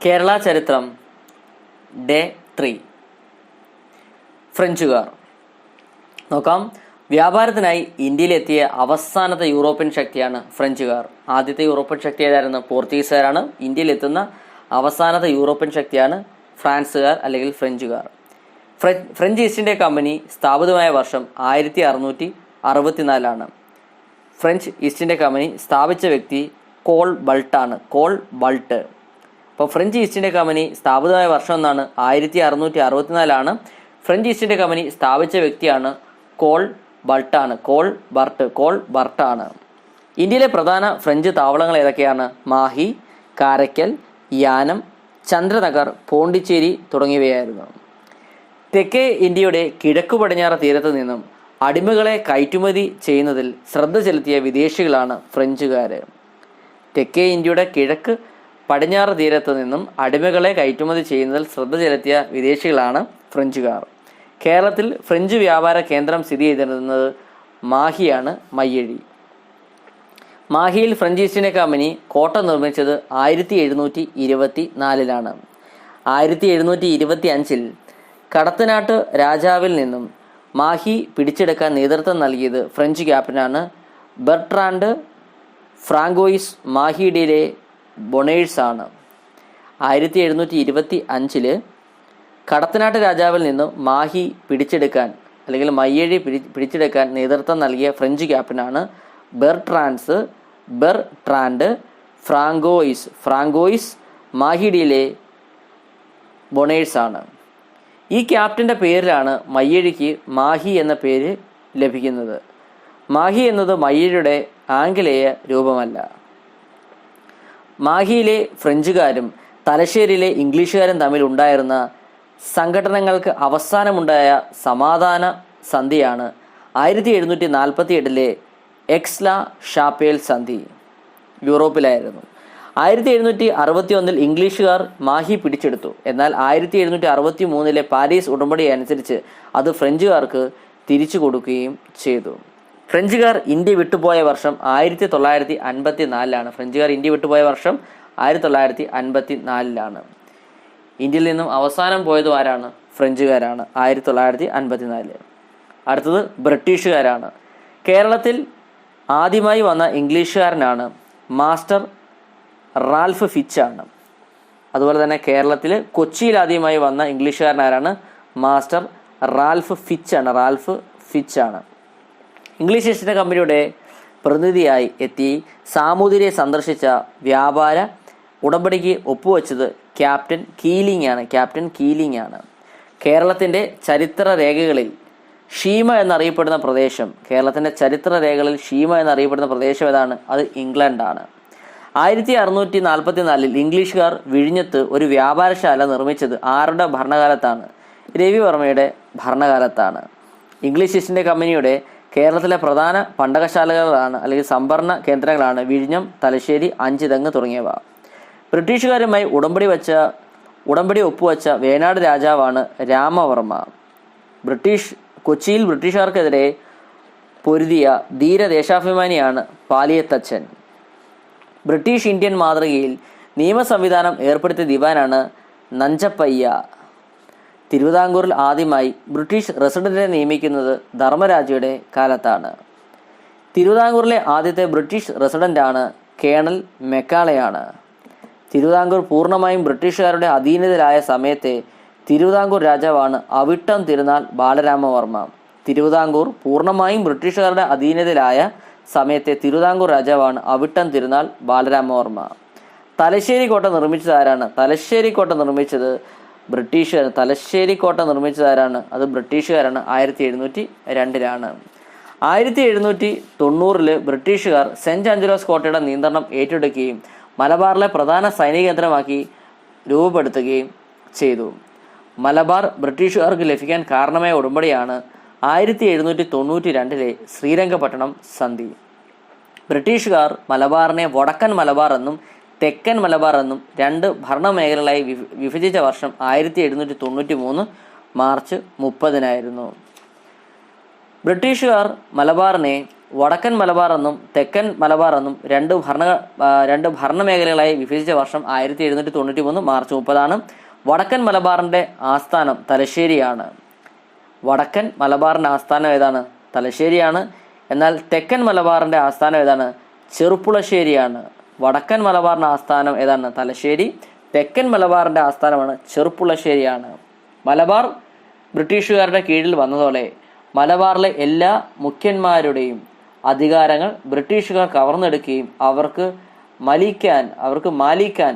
കേരള ചരിത്രം ഡേ 3. ഫ്രഞ്ചുകാർ. നോക്കാം. വ്യാപാരത്തിനായി ഇന്ത്യയിലെത്തിയ അവസാനത്തെ യൂറോപ്യൻ ശക്തിയാണ് ഫ്രഞ്ചുകാർ. ആദ്യത്തെ യൂറോപ്യൻ ശക്തി ഏതായിരുന്നു? പോർച്ചുഗീസുകാരാണ്. ഇന്ത്യയിലെത്തുന്ന അവസാനത്തെ യൂറോപ്യൻ ശക്തിയാണ് ഫ്രാൻസുകാർ അല്ലെങ്കിൽ ഫ്രഞ്ചുകാർ. ഫ്രഞ്ച് ഈസ്റ്റ് ഇന്ത്യ കമ്പനി സ്ഥാപിതമായ വർഷം 1664. ഫ്രഞ്ച് ഈസ്റ്റ് ഇന്ത്യ കമ്പനി സ്ഥാപിച്ച വ്യക്തി കോൾ ബൾട്ടാണ്. കോൾ ബൾട്ട്. അപ്പോൾ ഫ്രഞ്ച് ഈസ്റ്റ് ഇന്ത്യ കമ്പനി സ്ഥാപിതമായ വർഷം എന്നാണ് 1664. ഫ്രഞ്ച് ഈസ്റ്റ് ഇന്ത്യ കമ്പനി സ്ഥാപിച്ച വ്യക്തിയാണ് കോൾ ബൾട്ടാണ്. കോൾ ബർട്ടാണ്. ഇന്ത്യയിലെ പ്രധാന ഫ്രഞ്ച് താവളങ്ങൾ ഏതൊക്കെയാണ്? മാഹി, കാരയ്ക്കൽ, യാനം, ചന്ദ്രനഗർ, പോണ്ടിച്ചേരി തുടങ്ങിയവയായിരുന്നു. തെക്കേ ഇന്ത്യയുടെ കിഴക്കു പടിഞ്ഞാറ് തീരത്ത് നിന്നും അടിമകളെ കയറ്റുമതി ചെയ്യുന്നതിൽ ശ്രദ്ധ ചെലുത്തിയ വിദേശികളാണ് ഫ്രഞ്ചുകാർ. തെക്കേ ഇന്ത്യയുടെ കിഴക്ക് പടിഞ്ഞാറ് തീരത്ത് നിന്നും അടിമകളെ കയറ്റുമതി ചെയ്യുന്നതിൽ ശ്രദ്ധ ചെലുത്തിയ വിദേശികളാണ് ഫ്രഞ്ചുകാർ. കേരളത്തിൽ ഫ്രഞ്ച് വ്യാപാര കേന്ദ്രം സ്ഥിതി ചെയ്തിരുന്നത് മാഹിയാണ്. മയ്യഴി. മാഹിയിൽ ഫ്രഞ്ച് ഈസ്റ്റ് ഇന്ത്യ കമ്പനി കോട്ട നിർമ്മിച്ചത് 1724. 1725 കടത്തനാട്ട് രാജാവിൽ നിന്നും മാഹി പിടിച്ചെടുക്കാൻ നേതൃത്വം നൽകിയത് ഫ്രഞ്ച് ക്യാപ്റ്റനാണ് ബെർട്രാൻഡ് ഫ്രാങ്കോയിസ്. മാഹിയിലെ ബൊണേഴ്സ് ആണ്. 1725 കടത്തനാട്ട് രാജാവിൽ നിന്നും മാഹി പിടിച്ചെടുക്കാൻ അല്ലെങ്കിൽ മയ്യഴി പിടിച്ചെടുക്കാൻ നേതൃത്വം നൽകിയ ഫ്രഞ്ച് ക്യാപ്റ്റനാണ് ബെർട്രാൻഡ് ഫ്രാങ്കോയിസ്. മാഹിയിലെ ബൊണേഴ്സ് ആണ്. ഈ ക്യാപ്റ്റൻ്റെ പേരിലാണ് മയ്യഴിക്ക് മാഹി എന്ന പേര് ലഭിക്കുന്നത്. മാഹി എന്നത് മയ്യഴിയുടെ ആംഗലേയ രൂപമല്ല. മാഹിയിലെ ഫ്രഞ്ചുകാരും തലശ്ശേരിയിലെ ഇംഗ്ലീഷുകാരും തമ്മിൽ ഉണ്ടായിരുന്ന സംഘടനകൾക്ക് അവസാനമുണ്ടായ സമാധാന സന്ധിയാണ് 1748 എക്സ്ലാ ഷാപ്പേൽ സന്ധി. യൂറോപ്പിലായിരുന്നു. 1761 ഇംഗ്ലീഷുകാർ മാഹി പിടിച്ചെടുത്തു. എന്നാൽ 1763 പാരീസ് ഉടമ്പടി അനുസരിച്ച് അത് ഫ്രഞ്ചുകാർക്ക് തിരിച്ചു കൊടുക്കുകയും ചെയ്തു. ഫ്രഞ്ചുകാർ ഇന്ത്യ വിട്ടുപോയ വർഷം 1954. ഫ്രഞ്ചുകാർ ഇന്ത്യ വിട്ടുപോയ വർഷം 1954. ഇന്ത്യയിൽ നിന്നും അവസാനം പോയത് ആരാണ്? ഫ്രഞ്ചുകാരാണ്. 1954. അടുത്തത് ബ്രിട്ടീഷുകാരാണ്. കേരളത്തിൽ ആദ്യമായി വന്ന ഇംഗ്ലീഷുകാരനാണ് മാസ്റ്റർ റാൽഫ് ഫിച്ച് ആണ്. അതുപോലെ തന്നെ കേരളത്തിൽ കൊച്ചിയിൽ ആദ്യമായി വന്ന ഇംഗ്ലീഷുകാരനാരാണ്? മാസ്റ്റർ റാൽഫ് ഫിച്ച് ആണ്. ഇംഗ്ലീഷ് ഈസ്റ്റ് ഇന്ത്യ കമ്പനിയുടെ പ്രതിനിധിയായി എത്തി സാമൂതിരിയെ സന്ദർശിച്ച വ്യാപാര ഉടമ്പടിക്ക് ഒപ്പുവെച്ചത് ക്യാപ്റ്റൻ കീലിംഗ് ആണ്. കേരളത്തിൻ്റെ ചരിത്ര രേഖകളിൽ ഷീമ എന്നറിയപ്പെടുന്ന പ്രദേശം ഏതാണ്? അത് ഇംഗ്ലണ്ടാണ്. 1644 ഇംഗ്ലീഷുകാർ വിഴിഞ്ഞത്ത് ഒരു വ്യാപാരശാല നിർമ്മിച്ചത് ആരുടെ ഭരണകാലത്താണ്? രവിവർമ്മയുടെ ഭരണകാലത്താണ്. ഇംഗ്ലീഷ് ഈസ്റ്റ് ഇന്ത്യ കമ്പനിയുടെ കേരളത്തിലെ പ്രധാന പണ്ടകശാലകളാണ് അല്ലെങ്കിൽ സംഭരണ കേന്ദ്രങ്ങളാണ് വിഴിഞ്ഞം, തലശ്ശേരി, അഞ്ചുതെങ്ങ് തുടങ്ങിയവ. ബ്രിട്ടീഷുകാരുമായി ഉടമ്പടി ഒപ്പുവെച്ച വേണാട് രാജാവാണ് രാമവർമ്മ. കൊച്ചിയിൽ ബ്രിട്ടീഷുകാർക്കെതിരെ പൊരുതിയ ധീര ദേശാഭിമാനിയാണ് പാലിയത്തച്ഛൻ. ബ്രിട്ടീഷ് ഇന്ത്യൻ മാതൃകയിൽ നിയമ സംവിധാനം ഏർപ്പെടുത്തിയ ദിവാനാണ് നഞ്ചപ്പയ്യ. തിരുവിതാംകൂറിൽ ആദ്യമായി ബ്രിട്ടീഷ് റെസിഡന്റിനെ നിയമിക്കുന്നത് ധർമ്മരാജയുടെ കാലത്താണ്. തിരുവിതാംകൂറിലെ ആദ്യത്തെ ബ്രിട്ടീഷ് റെസിഡന്റാണ് കേണൽ മെക്കാളയാണ്. തിരുവിതാംകൂർ പൂർണ്ണമായും ബ്രിട്ടീഷുകാരുടെ അധീനതയിലായ സമയത്തെ തിരുവിതാംകൂർ രാജാവാണ് അവിട്ടം തിരുനാൾ ബാലരാമവർമ്മ. തിരുവിതാംകൂർ പൂർണ്ണമായും ബ്രിട്ടീഷുകാരുടെ അധീനതയിലായ സമയത്തെ തിരുവിതാംകൂർ രാജാവാണ് അവിട്ടം തിരുനാൾ ബാലരാമവർമ്മ. തലശ്ശേരി കോട്ട നിർമ്മിച്ചത് ആരാണ്? തലശ്ശേരി കോട്ട നിർമ്മിച്ചത് ബ്രിട്ടീഷുകാരാണ്. അത് ബ്രിട്ടീഷുകാരാണ്. 1702 1790 ബ്രിട്ടീഷുകാർ സെന്റ് ആഞ്ചലോസ് കോട്ടയുടെ നിയന്ത്രണം ഏറ്റെടുക്കുകയും മലബാറിലെ പ്രധാന സൈനിക കേന്ദ്രമാക്കി രൂപപ്പെടുത്തുകയും ചെയ്തു. മലബാർ ബ്രിട്ടീഷുകാർക്ക് ലഭിക്കാൻ കാരണമായ ഉടമ്പടിയാണ് 1792 ശ്രീരംഗപട്ടണം സന്ധി. ബ്രിട്ടീഷുകാർ മലബാറിനെ വടക്കൻ മലബാർ എന്നും തെക്കൻ മലബാർ എന്നും രണ്ട് ഭരണമേഖലകളായി വിഭജിച്ച വർഷം 1793 മാർച്ച് 30. ബ്രിട്ടീഷുകാർ മലബാറിനെ വടക്കൻ മലബാർ എന്നും തെക്കൻ മലബാർ എന്നും രണ്ട് ഭരണമേഖലകളായി വിഭജിച്ച വർഷം 1793 മാർച്ച് 30. വടക്കൻ മലബാറിൻ്റെ ആസ്ഥാനം തലശ്ശേരിയാണ്. വടക്കൻ മലബാറിൻ്റെ ആസ്ഥാനം ഏതാണ്? തലശ്ശേരിയാണ്. എന്നാൽ തെക്കൻ മലബാറിൻ്റെ ആസ്ഥാനം ഏതാണ്? ചെറുപ്പുളശ്ശേരിയാണ്. വടക്കൻ മലബാറിൻ്റെ ആസ്ഥാനം ഏതാണ്? തലശ്ശേരി. തെക്കൻ മലബാറിൻ്റെ ആസ്ഥാനമാണ് ചെറുപ്പുളശ്ശേരിയാണ്. മലബാർ ബ്രിട്ടീഷുകാരുടെ കീഴിൽ വന്നതോടെ മലബാറിലെ എല്ലാ മുഖ്യന്മാരുടെയും അധികാരങ്ങൾ ബ്രിട്ടീഷുകാർ കവർന്നെടുക്കുകയും അവർക്ക് മാലിക്കാൻ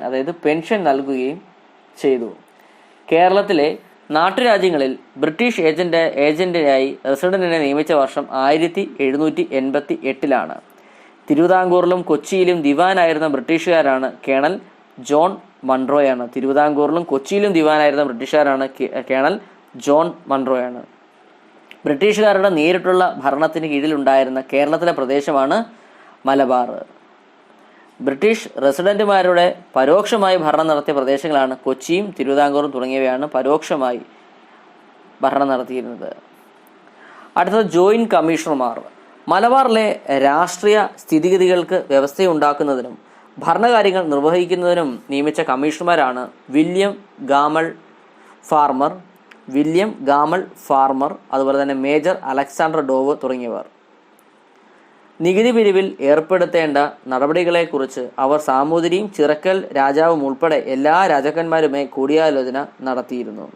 അതായത് പെൻഷൻ നൽകുകയും ചെയ്തു. കേരളത്തിലെ നാട്ടുരാജ്യങ്ങളിൽ ബ്രിട്ടീഷ് ഏജന്റിനായി റെസിഡന്റിനെ നിയമിച്ച വർഷം 1788. തിരുവിതാംകൂറിലും കൊച്ചിയിലും ദിവാനായിരുന്ന ബ്രിട്ടീഷുകാരാണ് കേണൽ ജോൺ മൺറോയാണ്. തിരുവിതാംകൂറിലും കൊച്ചിയിലും ദിവാനായിരുന്ന ബ്രിട്ടീഷുകാരാണ് കേണൽ ജോൺ മൺറോയാണ്. ബ്രിട്ടീഷുകാരുടെ നേരിട്ടുള്ള ഭരണത്തിന് കീഴിലുണ്ടായിരുന്ന കേരളത്തിലെ പ്രദേശമാണ് മലബാർ. ബ്രിട്ടീഷ് റെസിഡന്റുമാരുടെ പരോക്ഷമായി ഭരണം നടത്തിയ പ്രദേശങ്ങളാണ് കൊച്ചിയും തിരുവിതാംകൂറും തുടങ്ങിയവയാണ് പരോക്ഷമായി ഭരണം നടത്തിയിരുന്നത്. അടുത്തത് ജോയിന്റ് കമ്മീഷണർമാർ. മലബാറിലെ രാഷ്ട്രീയ സ്ഥിതിഗതികൾക്ക് വ്യവസ്ഥയുണ്ടാക്കുന്നതിനും ഭരണകാര്യങ്ങൾ നിർവഹിക്കുന്നതിനും നിയമിച്ച കമ്മീഷണർമാരാണ് വില്യം ഗാമൽ ഫാർമർ, അതുപോലെ തന്നെ മേജർ അലക്സാണ്ടർ ഡോവ് തുടങ്ങിയവർ. നികുതി പിരിവിൽ ഏർപ്പെടുത്തേണ്ട നടപടികളെക്കുറിച്ച് അവർ സാമൂതിരിയും ചിറക്കൽ രാജാവും ഉൾപ്പെടെ എല്ലാ രാജാക്കന്മാരുമായി കൂടിയാലോചന നടത്തിയിരുന്നു.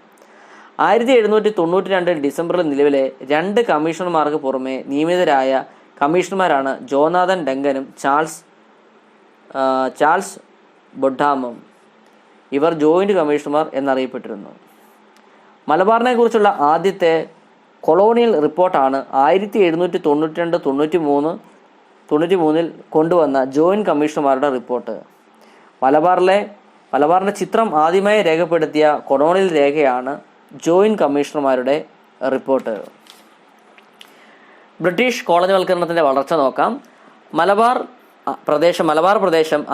1792 ഡിസംബറിൽ നിലവിലെ 2 കമ്മീഷണർമാർക്ക് പുറമെ നിയമിതരായ കമ്മീഷണർമാരാണ് ജോനാഥൻ ഡങ്കനും ചാൾസ് ബൊഡ്ഹാമും. ഇവർ ജോയിന്റ് കമ്മീഷണർമാർ എന്നറിയപ്പെട്ടിരുന്നു. മലബാറിനെ കുറിച്ചുള്ള ആദ്യത്തെ കൊളോണിയൽ റിപ്പോർട്ടാണ് 1792-93 കൊണ്ടുവന്ന ജോയിന്റ് കമ്മീഷണർമാരുടെ റിപ്പോർട്ട്. മലബാറിന്റെ ചിത്രം ആദ്യമായി രേഖപ്പെടുത്തിയ കൊളോണിയൽ രേഖയാണ് ജോയിന്റ് കമ്മീഷണർമാരുടെ റിപ്പോർട്ട്. ബ്രിട്ടീഷ് കോളനിവൽക്കരണത്തിന്റെ വളർച്ച നോക്കാം. മലബാർ പ്രദേശം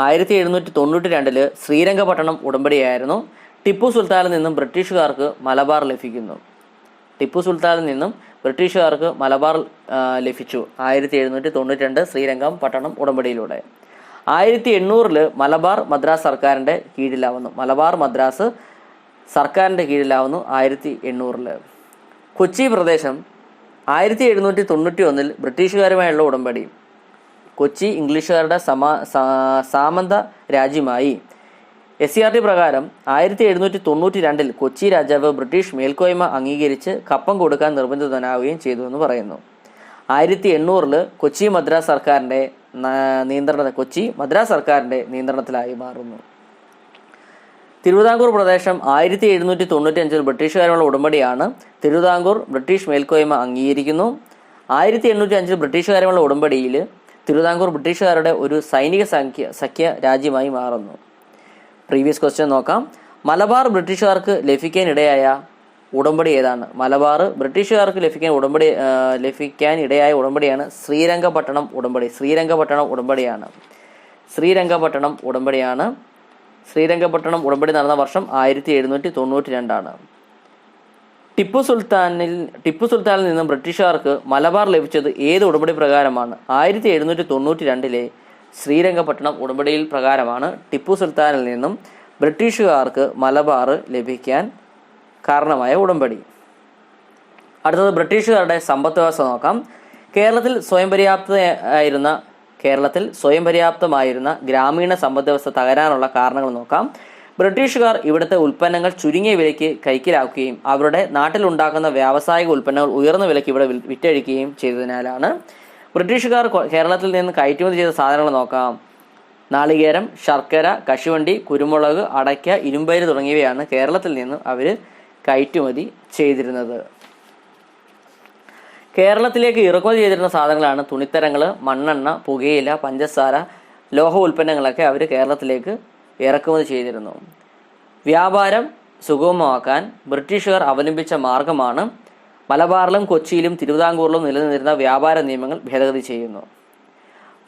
1792 ശ്രീരംഗപട്ടണം ഉടമ്പടിയായിരുന്നു. ടിപ്പു സുൽത്താനിൽ നിന്നും ബ്രിട്ടീഷുകാർക്ക് മലബാർ ലഭിച്ചു 1792 ശ്രീരംഗം പട്ടണം ഉടമ്പടിയിലൂടെ. 1800 മലബാർ മദ്രാസ് സർക്കാരിൻ്റെ കീഴിലാവുന്നു. 1800 കൊച്ചി പ്രദേശം 1791 ബ്രിട്ടീഷുകാരുമായുള്ള ഉടമ്പടി. കൊച്ചി ഇംഗ്ലീഷുകാരുടെ സാമന്ത രാജ്യമായി. SCRT പ്രകാരം 1792 കൊച്ചി രാജാവ് ബ്രിട്ടീഷ് മേൽക്കോയ്മ അംഗീകരിച്ച് കപ്പം കൊടുക്കാൻ നിർബന്ധിതനാവുകയും ചെയ്തു എന്ന് പറയുന്നു. 1800 കൊച്ചി മദ്രാസ് സർക്കാരിൻ്റെ നിയന്ത്രണത്തിലായി മാറുന്നു. തിരുവിതാംകൂർ പ്രദേശം 1795 ബ്രിട്ടീഷുകാരുള്ള ഉടമ്പടിയാണ്. തിരുവിതാംകൂർ ബ്രിട്ടീഷ് മേൽക്കോയ്മ അംഗീകരിക്കുന്നു. 1805 ബ്രിട്ടീഷുകാരുള്ള ഉടമ്പടിയിൽ തിരുവിതാംകൂർ ബ്രിട്ടീഷുകാരുടെ ഒരു സൈനിക സഖ്യ രാജ്യമായി മാറുന്നു. പ്രീവിയസ് ക്വസ്റ്റ്യൻ നോക്കാം. മലബാർ ബ്രിട്ടീഷുകാർക്ക് ലഭിക്കാനിടയായ ഉടമ്പടി ഏതാണ്? മലബാർ ബ്രിട്ടീഷുകാർക്ക് ലഭിക്കാനിടയായ ഉടമ്പടിയാണ് ശ്രീരംഗപട്ടണം ഉടമ്പടി. ശ്രീരംഗപട്ടണം ഉടമ്പടി നടന്ന വർഷം 1792. ടിപ്പു സുൽത്താനിൽ നിന്നും ബ്രിട്ടീഷുകാർക്ക് മലബാർ ലഭിച്ചത് ഏത് ഉടമ്പടി പ്രകാരമാണ്? 1792 ശ്രീരംഗപട്ടണം ഉടമ്പടിയിൽ പ്രകാരമാണ് ടിപ്പു സുൽത്താനിൽ നിന്നും ബ്രിട്ടീഷുകാർക്ക് മലബാർ ലഭിക്കാൻ കാരണമായ ഉടമ്പടി. അടുത്തത് ബ്രിട്ടീഷുകാരുടെ സമ്പദ് വ്യവസ്ഥ നോക്കാം. കേരളത്തിൽ സ്വയം പര്യാപ്തമായിരുന്ന ഗ്രാമീണ സമ്പദ് വ്യവസ്ഥ തകരാനുള്ള കാരണങ്ങൾ നോക്കാം. ബ്രിട്ടീഷുകാർ ഇവിടുത്തെ ഉൽപ്പന്നങ്ങൾ ചുരുങ്ങിയ വിലയ്ക്ക് കൈക്കലാക്കുകയും അവരുടെ നാട്ടിലുണ്ടാക്കുന്ന വ്യാവസായിക ഉൽപ്പന്നങ്ങൾ ഉയർന്ന വിലയ്ക്ക് ഇവിടെ വിറ്റഴിക്കുകയും ചെയ്തതിനാലാണ്. ബ്രിട്ടീഷുകാർ കേരളത്തിൽ നിന്ന് കയറ്റുമതി ചെയ്ത സാധനങ്ങൾ നോക്കാം. നാളികേരം, ശർക്കര, കശുവണ്ടി, കുരുമുളക്, അടയ്ക്ക, ഇരുമ്പയിര് തുടങ്ങിയവയാണ് കേരളത്തിൽ നിന്ന് അവർ കയറ്റുമതി ചെയ്തിരുന്നത്. കേരളത്തിലേക്ക് ഇറക്കുമതി ചെയ്തിരുന്ന സാധനങ്ങളാണ് തുണിത്തരങ്ങൾ, മണ്ണെണ്ണ, പുകയില, പഞ്ചസാര, ലോഹ ഉൽപ്പന്നങ്ങളൊക്കെ അവർ കേരളത്തിലേക്ക് ഇറക്കുമതി ചെയ്തിരുന്നു. വ്യാപാരം സുഗമമാക്കാൻ ബ്രിട്ടീഷുകാർ അവലംബിച്ച മാർഗമാണ് മലബാറിലും കൊച്ചിയിലും തിരുവിതാംകൂറിലും നിലനിന്നിരുന്ന വ്യാപാര നിയമങ്ങൾ ഭേദഗതി ചെയ്യുന്നു.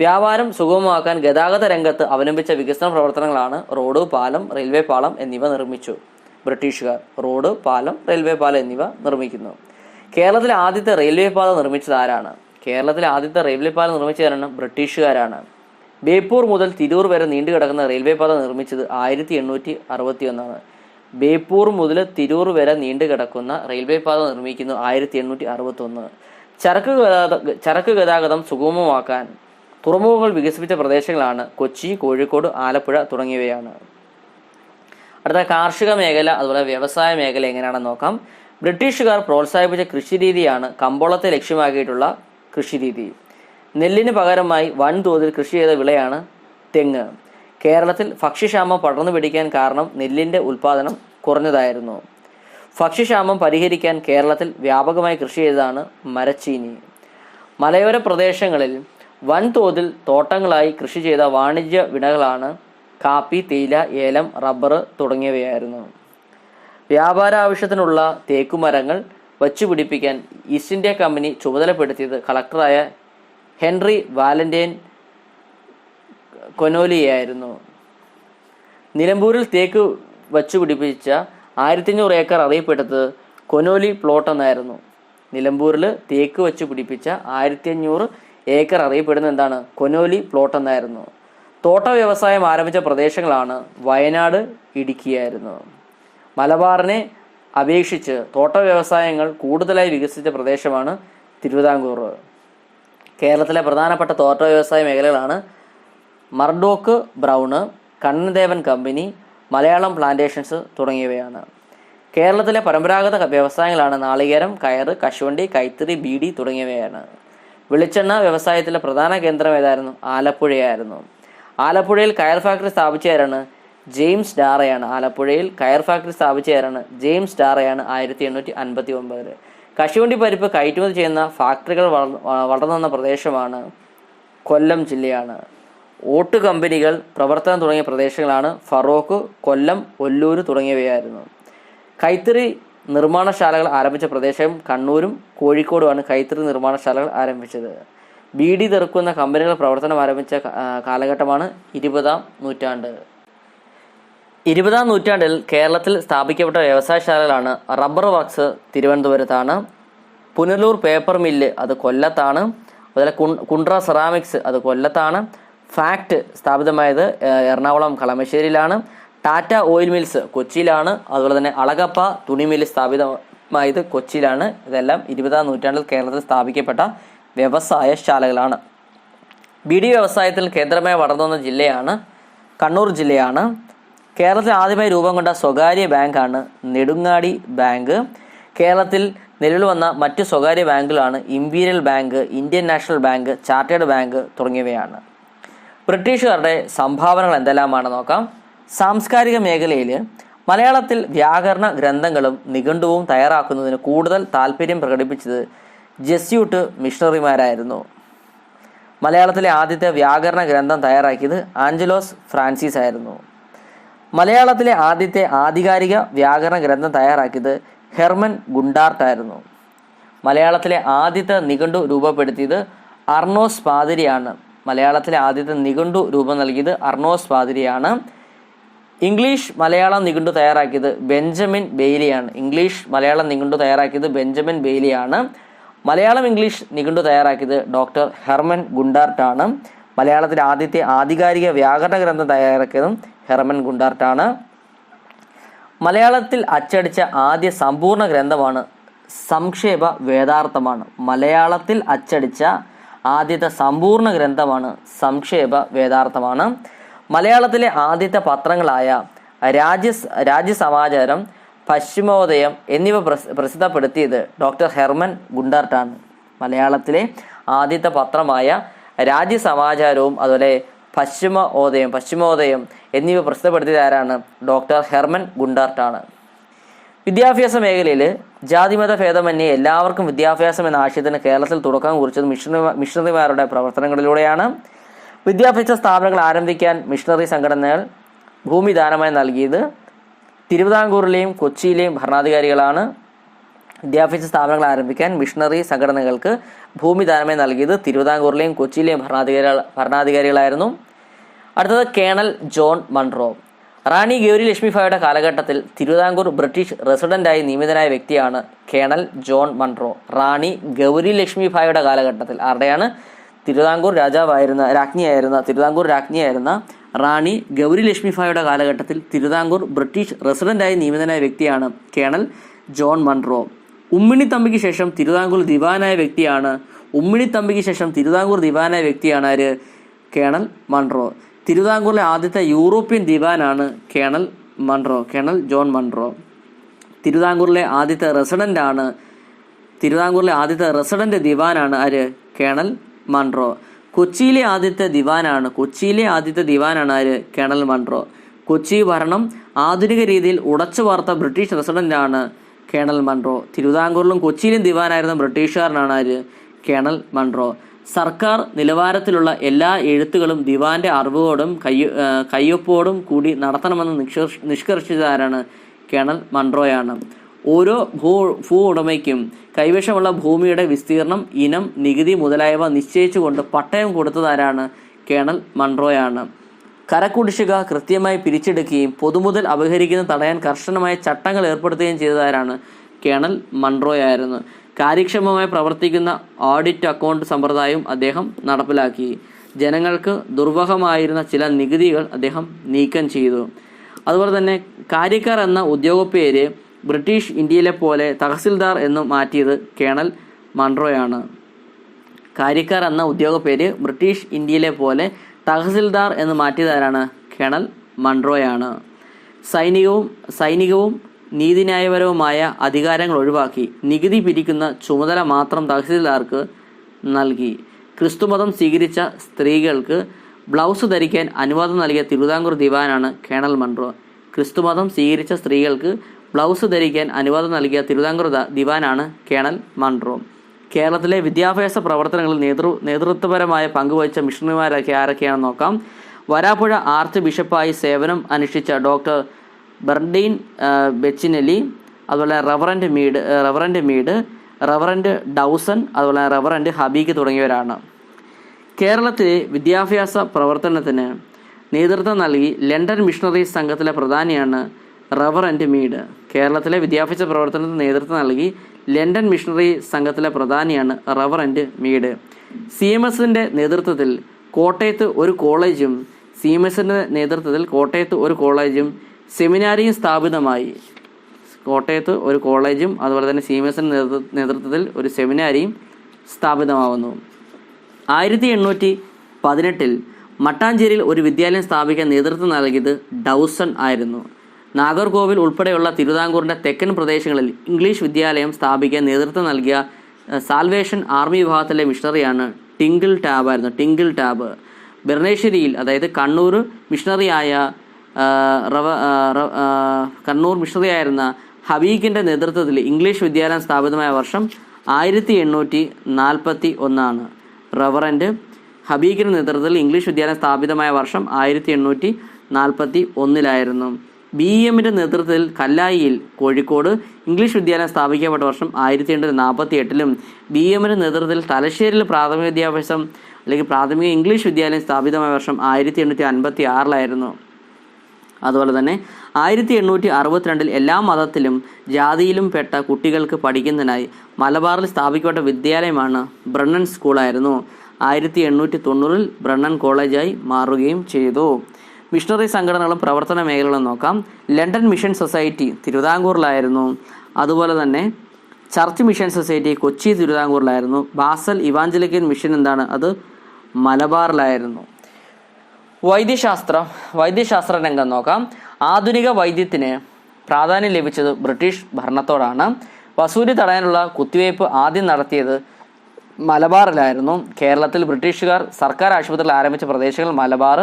വ്യാപാരം സുഗമമാക്കാൻ ഗതാഗത രംഗത്ത് അവലംബിച്ച വികസന പ്രവർത്തനങ്ങളാണ് റോഡ്, പാലം, റെയിൽവേ പാളം എന്നിവ നിർമ്മിച്ചു. ബ്രിട്ടീഷുകാർ റോഡ്, പാലം, റെയിൽവേ പാലം എന്നിവ നിർമ്മിക്കുന്നു. കേരളത്തിലെ ആദ്യത്തെ റെയിൽവേ പാത നിർമ്മിച്ചത് ആരാണ്? കേരളത്തിലെ ആദ്യത്തെ റെയിൽവേ പാത നിർമ്മിച്ചതാരാണ്? ബ്രിട്ടീഷുകാരാണ്. ബേപ്പൂർ മുതൽ തിരൂർ വരെ നീണ്ടുകിടക്കുന്ന റെയിൽവേ പാത നിർമ്മിച്ചത് 1861. ബേപ്പൂർ മുതൽ തിരൂർ വരെ നീണ്ടുകിടക്കുന്ന റെയിൽവേ പാത നിർമ്മിക്കുന്നു 1861. ചരക്ക് ഗതാഗതം സുഗമമാക്കാൻ തുറമുഖങ്ങൾ വികസിപ്പിച്ച പ്രദേശങ്ങളാണ് കൊച്ചി, കോഴിക്കോട്, ആലപ്പുഴ തുടങ്ങിയവയാണ്. അടുത്ത കാർഷിക മേഖല അതുപോലെ വ്യവസായ മേഖല എങ്ങനെയാണെന്ന് നോക്കാം. ബ്രിട്ടീഷുകാർ പ്രോത്സാഹിപ്പിച്ച കൃഷിരീതിയാണ് കമ്പോളത്തെ ലക്ഷ്യമാക്കിയിട്ടുള്ള കൃഷിരീതി. നെല്ലിന് പകരമായി വൻതോതിൽ കൃഷി ചെയ്ത വിളയാണ് തെങ്ങ്. കേരളത്തിൽ ഭക്ഷ്യക്ഷാമം പടർന്നു പിടിക്കാൻ കാരണം നെല്ലിൻ്റെ ഉൽപ്പാദനം കുറഞ്ഞതായിരുന്നു. ഭക്ഷ്യക്ഷാമം പരിഹരിക്കാൻ കേരളത്തിൽ വ്യാപകമായി കൃഷി ചെയ്തതാണ് മരച്ചീനി. മലയോര പ്രദേശങ്ങളിൽ വൻതോതിൽ തോട്ടങ്ങളായി കൃഷി ചെയ്ത വാണിജ്യ വിളകളാണ് കാപ്പി, തേയില, ഏലം, റബ്ബർ തുടങ്ങിയവയായിരുന്നു. വ്യാപാര ആവശ്യത്തിനുള്ള തേക്കുമരങ്ങൾ വച്ചുപിടിപ്പിക്കാൻ ഈസ്റ്റ് ഇന്ത്യ കമ്പനി ചുമതലപ്പെടുത്തിയത് കളക്ടറായ ഹെൻറി വാലന്റൈൻ കൊനോലിയായിരുന്നു. നിലമ്പൂരിൽ തേക്ക് വച്ചുപിടിപ്പിച്ച 1500 ഏക്കർ അറിയപ്പെട്ടത് കൊനോലി പ്ലോട്ട് എന്നായിരുന്നു. നിലമ്പൂരിൽ തേക്ക് വെച്ച് പിടിപ്പിച്ച 1500 ഏക്കർ അറിയപ്പെടുന്ന എന്താണ്? കൊനോലി പ്ലോട്ട് എന്നായിരുന്നു. തോട്ട വ്യവസായം ആരംഭിച്ച പ്രദേശങ്ങളാണ് വയനാട്, ഇടുക്കിയായിരുന്നു. മലബാറിനെ അപേക്ഷിച്ച് തോട്ട വ്യവസായങ്ങൾ കൂടുതലായി വികസിച്ച പ്രദേശമാണ് തിരുവിതാംകൂർ. കേരളത്തിലെ പ്രധാനപ്പെട്ട തോട്ട വ്യവസായ മേഖലകളാണ് Murdoch brown, Kannan Devan company, Malayalam plantations തുടങ്ങിയവയാണ്. കേരളത്തിലെ പരമ്പരാഗത വ്യവസായങ്ങളാണ് നാളികേരം, കയറ്, കശുവണ്ടി, കൈത്തറി, ബീഡി തുടങ്ങിയവയാണ്. വെളിച്ചെണ്ണ വ്യവസായത്തിലെ പ്രധാന കേന്ദ്രം ഏതായിരുന്നു? ആലപ്പുഴയായിരുന്നു. ആലപ്പുഴയിൽ കയർ ഫാക്ടറി സ്ഥാപിച്ചവരാണ് ജെയിംസ് ഡാറയാണ്. ആലപ്പുഴയിൽ കയർ ഫാക്ടറി സ്ഥാപിച്ചവരാണ് ജെയിംസ് ഡാറയാണ് 1859. കശുവണ്ടി പരിപ്പ് കയറ്റുമതി ചെയ്യുന്ന ഫാക്ടറികൾ വളർന്നു വന്ന പ്രദേശമാണ് കൊല്ലം ജില്ലയാണ്. ഓട്ട് കമ്പനികൾ പ്രവർത്തനം തുടങ്ങിയ പ്രദേശങ്ങളാണ് ഫറോക്ക്, കൊല്ലം, ഒല്ലൂർ തുടങ്ങിയവയായിരുന്നു. കൈത്തറി നിർമ്മാണശാലകൾ ആരംഭിച്ച പ്രദേശം കണ്ണൂരും കോഴിക്കോടുമാണ് കൈത്തറി നിർമ്മാണശാലകൾ ആരംഭിച്ചത്. ബീഡി തെറുക്കുന്ന കമ്പനികൾ പ്രവർത്തനം ആരംഭിച്ച കാലഘട്ടമാണ് 20-ാം നൂറ്റാണ്ട്. 20-ാം നൂറ്റാണ്ടിൽ കേരളത്തിൽ സ്ഥാപിക്കപ്പെട്ട വ്യവസായശാലകളാണ് റബ്ബർ വർക്ക്സ് തിരുവനന്തപുരത്താണ്, പുനലൂർ പേപ്പർ മില്ല് അത് കൊല്ലത്താണ്, അതുപോലെ കുണ്ട്ര സെറാമിക്സ് അത് കൊല്ലത്താണ്, ഫാക്ട് സ്ഥാപിതമായത് എറണാകുളം കളമശ്ശേരിയിലാണ്, ടാറ്റ ഓയിൽ മിൽസ് കൊച്ചിയിലാണ്, അതുപോലെ തന്നെ അളഗപ്പ തുണി മില്ല് സ്ഥാപിതമായത് കൊച്ചിയിലാണ്. ഇതെല്ലാം 20-ാം നൂറ്റാണ്ടിൽ കേരളത്തിൽ സ്ഥാപിക്കപ്പെട്ട വ്യവസായശാലകളാണ്. ബീഡി വ്യവസായത്തിൽ കേന്ദ്രമായി വളർന്നു വന്ന ജില്ലയാണ് കണ്ണൂർ ജില്ലയാണ്. കേരളത്തിൽ ആദ്യമായി രൂപം കൊണ്ട സ്വകാര്യ ബാങ്കാണ് നെടുങ്ങാടി ബാങ്ക്. കേരളത്തിൽ നിലവിൽ വന്ന മറ്റ് സ്വകാര്യ ബാങ്കുകളാണ് Imperial Bank, Indian National Bank, Chartered Bank തുടങ്ങിയവയാണ്. ബ്രിട്ടീഷുകാരുടെ സംഭാവനകൾ എന്തെല്ലാമാണ് നോക്കാം. സാംസ്കാരിക മേഖലയിൽ മലയാളത്തിൽ വ്യാകരണ ഗ്രന്ഥങ്ങളും നിഘണ്ടുവും തയ്യാറാക്കുന്നതിന് കൂടുതൽ താല്പര്യം പ്രകടിപ്പിച്ചത് ജെസ്യൂട്ട് മിഷണറിമാരായിരുന്നു. മലയാളത്തിലെ ആദ്യത്തെ വ്യാകരണ ഗ്രന്ഥം തയ്യാറാക്കിയത് ആഞ്ചലോസ് ഫ്രാൻസിസ് ആയിരുന്നു. മലയാളത്തിലെ ആദ്യത്തെ ആധികാരിക വ്യാകരണ ഗ്രന്ഥം തയ്യാറാക്കിയത് ഹെർമൻ ഗുണ്ടാർട്ട് ആയിരുന്നു. മലയാളത്തിലെ ആദ്യത്തെ നിഘണ്ടു രൂപപ്പെടുത്തിയത് അർണോസ് പാതിരിയാണ്. മലയാളത്തിലെ ആദ്യത്തെ നിഘണ്ടു രൂപം നൽകിയത് അർണോസ് പാതിരിയാണ്. ഇംഗ്ലീഷ് മലയാളം നിഘണ്ടു തയ്യാറാക്കിയത് ബെഞ്ചമിൻ ബെയ്ലിയാണ്. ഇംഗ്ലീഷ് മലയാളം നിഘണ്ടു തയ്യാറാക്കിയത് ബെഞ്ചമിൻ ബെയ്ലിയാണ്. മലയാളം ഇംഗ്ലീഷ് നിഘണ്ടു തയ്യാറാക്കിയത് ഡോക്ടർ ഹെർമൻ ഗുണ്ടാർട്ടാണ്. മലയാളത്തിലെ ആദ്യത്തെ ആധികാരിക വ്യാകരണ ഗ്രന്ഥം തയ്യാറാക്കിയതും ഹെർമൻ ഗുണ്ടാർട്ടാണ്. മലയാളത്തിൽ അച്ചടിച്ച ആദ്യ സമ്പൂർണ്ണ ഗ്രന്ഥമാണ് സംക്ഷേപ വേദാർത്ഥമാണ്. മലയാളത്തിൽ അച്ചടിച്ച ആദ്യത്തെ സമ്പൂർണ്ണ ഗ്രന്ഥമാണ് സംക്ഷേപ വേദാർത്ഥമാണ്. മലയാളത്തിലെ ആദ്യത്തെ പത്രങ്ങളായ രാജ്യസമാചാരം, പശ്ചിമോദയം എന്നിവ പ്രസിദ്ധപ്പെടുത്തിയത് ഡോക്ടർ ഹെർമൻ ഗുണ്ടാർട്ടാണ്. മലയാളത്തിലെ ആദ്യത്തെ പത്രമായ രാജ്യസമാചാരവും അതുപോലെ പശ്ചിമോദയം എന്നിവ പ്രസിദ്ധപ്പെടുത്തിയത് ആരാണ്? ഡോക്ടർ ഹെർമൻ ഗുണ്ടാർട്ടാണ്. വിദ്യാഭ്യാസ മേഖലയിൽ ജാതിമത ഭേദമന്യേ എല്ലാവർക്കും വിദ്യാഭ്യാസം എന്ന ആശയത്തിന് കേരളത്തിൽ തുടക്കം കുറിച്ചത് മിഷണറിമാരുടെ പ്രവർത്തനങ്ങളിലൂടെയാണ്. വിദ്യാഭ്യാസ സ്ഥാപനങ്ങൾ ആരംഭിക്കാൻ മിഷണറി സംഘടനകൾ ഭൂമി ദാനമായി നൽകിയത് തിരുവിതാംകൂറിലെയും കൊച്ചിയിലെയും ഭരണാധികാരികളാണ്. വിദ്യാഭ്യാസ സ്ഥാപനങ്ങൾ ആരംഭിക്കാൻ മിഷണറി സംഘടനകൾക്ക് ഭൂമി ദാനമായി നൽകിയത് തിരുവിതാംകൂറിലെയും കൊച്ചിയിലെയും ഭരണാധികാരികളായിരുന്നു. അടുത്തത് കേണൽ ജോൺ മൺറോ. റാണി ഗൗരി ലക്ഷ്മിഭായിയുടെ കാലഘട്ടത്തിൽ തിരുവിതാംകൂർ ബ്രിട്ടീഷ് റെസിഡന്റായി നിയമിതനായ വ്യക്തിയാണ് കേണൽ ജോൺ മൺറോ. റാണി ഗൗരി ലക്ഷ്മിഭായിയുടെ കാലഘട്ടത്തിൽ ആരുടെയാണ്? തിരുവിതാംകൂർ രാജ്ഞിയായിരുന്ന റാണി ഗൗരി ലക്ഷ്മിഭായിയുടെ കാലഘട്ടത്തിൽ തിരുവിതാംകൂർ ബ്രിട്ടീഷ് റെസിഡന്റായി നിയമിതനായ വ്യക്തിയാണ് കേണൽ ജോൺ മൺറോ. ഉമ്മിണിത്തമ്പിക്ക് ശേഷം തിരുവിതാംകൂർ ദിവാനായ വ്യക്തിയാണ് ആര്? Colonel Munro. തിരുവിതാംകൂറിലെ ആദ്യത്തെ യൂറോപ്യൻ ദിവാനാണ് കേണൽ ജോൺ മൺറോ. തിരുവിതാംകൂറിലെ ആദ്യത്തെ റെസിഡന്റ് ദിവാനാണ് ആര്? Colonel Munro. കൊച്ചിയിലെ ആദ്യത്തെ ദിവാനാണ് ആര്? Colonel Munro. കൊച്ചി ഭരണം ആധുനിക രീതിയിൽ ഉടച്ചു വാർത്ത ബ്രിട്ടീഷ് റെസിഡന്റാണ് കേണൽ മൺറോ. തിരുവിതാംകൂറിലും കൊച്ചിയിലും ദിവാനായിരുന്ന ബ്രിട്ടീഷുകാരനാണ് ആര്? Colonel Munro. സർക്കാർ നിലവാരത്തിലുള്ള എല്ലാ എഴുത്തുകളും ദിവാന്റെ അറിവോടും കയ്യൊപ്പോടും കൂടി നടത്തണമെന്ന് നിഷ്കർഷിച്ചതാരാണ്? കേണൽ മൺറോയാണ്. ഓരോ ഭൂ ഉടമയ്ക്കും കൈവശമുള്ള ഭൂമിയുടെ വിസ്തീർണം, ഇനം, നികുതി മുതലായവ നിശ്ചയിച്ചുകൊണ്ട് പട്ടയം കൊടുത്തതാരാണ്? കേണൽ മൺറോയാണ്. കരക്കുടിശ്ശിക കൃത്യമായി പിരിച്ചെടുക്കുകയും പൊതുമുതൽ അപഹരിക്കുന്നത് തടയാൻ കർശനമായ ചട്ടങ്ങൾ ഏർപ്പെടുത്തുകയും ചെയ്തതാരാണ്? കേണൽ മൺറോയായിരുന്നു. കാര്യക്ഷമമായി പ്രവർത്തിക്കുന്ന ഓഡിറ്റ് അക്കൗണ്ട് സമ്പ്രദായവും അദ്ദേഹം നടപ്പിലാക്കി. ജനങ്ങൾക്ക് ദുർവഹമായിരുന്ന ചില നികുതികൾ അദ്ദേഹം നീക്കം ചെയ്തു. അതുപോലെ തന്നെ കാര്യക്കാർ എന്ന ഉദ്യോഗപ്പേര് ബ്രിട്ടീഷ് ഇന്ത്യയിലെ പോലെ തഹസിൽദാർ എന്ന് മാറ്റിയത് കേണൽ മൺറോയാണ്. കാര്യക്കാർ എന്ന ഉദ്യോഗപ്പേര് ബ്രിട്ടീഷ് ഇന്ത്യയിലെ പോലെ തഹസിൽദാർ എന്ന് മാറ്റിയതാരാണ്? കേണൽ മൺറോയാണ്. സൈനികവും നീതിന്യായപരവുമായ അധികാരങ്ങൾ ഒഴിവാക്കി നികുതി പിരിക്കുന്ന ചുമതല മാത്രം തഹസിൽദാർക്ക് നൽകി. ക്രിസ്തുമതം സ്വീകരിച്ച സ്ത്രീകൾക്ക് ബ്ലൗസ് ധരിക്കാൻ അനുവാദം നൽകിയ തിരുവിതാംകൂർ ദിവാനാണ് കേണൽ മൺറോ. ക്രിസ്തുമതം സ്വീകരിച്ച സ്ത്രീകൾക്ക് ബ്ലൗസ് ധരിക്കാൻ അനുവാദം നൽകിയ തിരുവിതാംകൂർ ദിവാനാണ് കേണൽ മൺറോ. കേരളത്തിലെ വിദ്യാഭ്യാസ പ്രവർത്തനങ്ങളിൽ നേതൃത്വപരമായ പങ്കുവഹിച്ച മിഷണറിമാരൊക്കെ ആരൊക്കെയാണെന്ന് നോക്കാം. വരാപ്പുഴ ആർച്ച് ബിഷപ്പായി സേവനം അനുഷ്ഠിച്ച ഡോക്ടർ ബെർഡീൻ ബെച്ചിനെലി, അതുപോലെ റവറൻഡ് മീഡ്, റവറൻഡ് ഡൗസൺ, അതുപോലെ റവറൻഡ് ഹബീക്ക് തുടങ്ങിയവരാണ്. കേരളത്തിലെ വിദ്യാഭ്യാസ പ്രവർത്തനത്തിന് നേതൃത്വം നൽകി ലണ്ടൻ മിഷണറി സംഘത്തിലെ പ്രധാനിയാണ് റവറൻഡ് മീഡ്. കേരളത്തിലെ വിദ്യാഭ്യാസ പ്രവർത്തനത്തിന് നേതൃത്വം നൽകി ലണ്ടൻ മിഷണറി സംഘത്തിലെ പ്രധാനിയാണ് റവറൻഡ് മീഡ്. CMSന്റെ നേതൃത്വത്തിൽ കോട്ടയത്ത് ഒരു കോളേജും സെമിനാരിയും സ്ഥാപിതമായി. കോട്ടയത്ത് ഒരു കോളേജും അതുപോലെ തന്നെ CMSന്റെ നേതൃത്വത്തിൽ ഒരു സെമിനാരിയും സ്ഥാപിതമാവുന്നു. 1818 മട്ടാഞ്ചേരിയിൽ ഒരു വിദ്യാലയം സ്ഥാപിക്കാൻ നേതൃത്വം നൽകിയത് ഡൗസൺ ആയിരുന്നു. നാഗർകോവിൽ ഉൾപ്പെടെയുള്ള തിരുവിതാംകൂറിൻ്റെ തെക്കൻ പ്രദേശങ്ങളിൽ ഇംഗ്ലീഷ് വിദ്യാലയം സ്ഥാപിക്കാൻ നേതൃത്വം നൽകിയ സാൽവേഷൻ ആർമി വിഭാഗത്തിലെ മിഷണറിയാണ് ടിങ്കിൾ ടാബ്. ബെർണേശ്ശേരിയിൽ, അതായത് കണ്ണൂർ മിഷണറിയായിരുന്ന ഹബീക്കിൻ്റെ നേതൃത്വത്തിൽ ഇംഗ്ലീഷ് വിദ്യാലയം സ്ഥാപിതമായ വർഷം 1841. റവറൻഡ് ഹബീക്കിൻ്റെ നേതൃത്വത്തിൽ ഇംഗ്ലീഷ് വിദ്യാലയം സ്ഥാപിതമായ വർഷം 1841 BEMന്റെ നേതൃത്വത്തിൽ കല്ലായിയിൽ കോഴിക്കോട് ഇംഗ്ലീഷ് വിദ്യാലയം സ്ഥാപിക്കപ്പെട്ട വർഷം 1848 BEMന്റെ നേതൃത്വത്തിൽ തലശ്ശേരിയിൽ പ്രാഥമിക ഇംഗ്ലീഷ് വിദ്യാലയം സ്ഥാപിതമായ വർഷം 1856 അതുപോലെ തന്നെ 1862 എല്ലാ മതത്തിലും ജാതിയിലും പെട്ട കുട്ടികൾക്ക് പഠിക്കുന്നതിനായി മലബാറിൽ സ്ഥാപിക്കപ്പെട്ട വിദ്യാലയമാണ് ബ്രണ്ണൻ സ്കൂളായിരുന്നു. 1890 ബ്രണ്ണൻ കോളേജായി മാറുകയും ചെയ്തു. മിഷണറി സംഘടനകളും പ്രവർത്തന മേഖലകളും നോക്കാം. ലണ്ടൻ മിഷൻ സൊസൈറ്റി തിരുവിതാംകൂറിലായിരുന്നു. അതുപോലെ തന്നെ ചർച്ച് മിഷൻ സൊസൈറ്റി കൊച്ചി തിരുവിതാംകൂറിലായിരുന്നു. ബാസൽ ഇവാഞ്ചലിക്കൽ മിഷൻ അത് മലബാറിലായിരുന്നു. വൈദ്യശാസ്ത്ര രംഗം നോക്കാം. ആധുനിക വൈദ്യത്തിന് പ്രാധാന്യം ലഭിച്ചത് ബ്രിട്ടീഷ് ഭരണത്തോടാണ്. വസൂരി തടയാനുള്ള കുത്തിവയ്പ് ആദ്യം നടത്തിയത് മലബാറിലായിരുന്നു. കേരളത്തിൽ ബ്രിട്ടീഷുകാർ സർക്കാർ ആശുപത്രികൾ ആരംഭിച്ച പ്രദേശങ്ങൾ മലബാർ,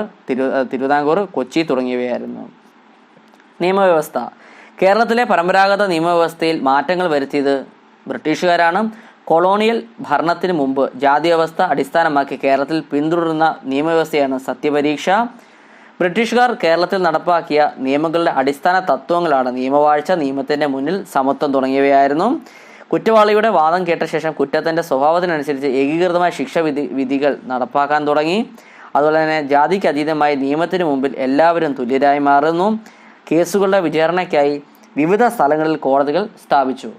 തിരുവിതാംകൂർ, കൊച്ചി തുടങ്ങിയവയായിരുന്നു. നിയമവ്യവസ്ഥ. കേരളത്തിലെ പരമ്പരാഗത നിയമവ്യവസ്ഥയിൽ മാറ്റങ്ങൾ വരുത്തിയത് ബ്രിട്ടീഷുകാരാണ്. കൊളോണിയൽ ഭരണത്തിന് മുമ്പ് ജാതിവ്യവസ്ഥ അടിസ്ഥാനമാക്കി കേരളത്തിൽ പിന്തുടരുന്ന നിയമവ്യവസ്ഥയാണ് സത്യപരീക്ഷ. ബ്രിട്ടീഷുകാർ കേരളത്തിൽ നടപ്പാക്കിയ നിയമങ്ങളുടെ അടിസ്ഥാന തത്വങ്ങളാണ് നിയമവാഴ്ച, നിയമത്തിൻ്റെ മുന്നിൽ സമത്വം തുടങ്ങിയവയായിരുന്നു. കുറ്റവാളിയുടെ വാദം കേട്ട ശേഷം കുറ്റത്തിൻ്റെ സ്വഭാവത്തിനനുസരിച്ച് ഏകീകൃതമായ വിധികൾ നടപ്പാക്കാൻ തുടങ്ങി. അതുപോലെ തന്നെ ജാതിക്ക് അതീതമായ നിയമത്തിന് മുമ്പിൽ എല്ലാവരും തുല്യരായി മാറുന്നു. കേസുകളുടെ വിചാരണയ്ക്കായി വിവിധ സ്ഥലങ്ങളിൽ കോടതികൾ സ്ഥാപിച്ചു.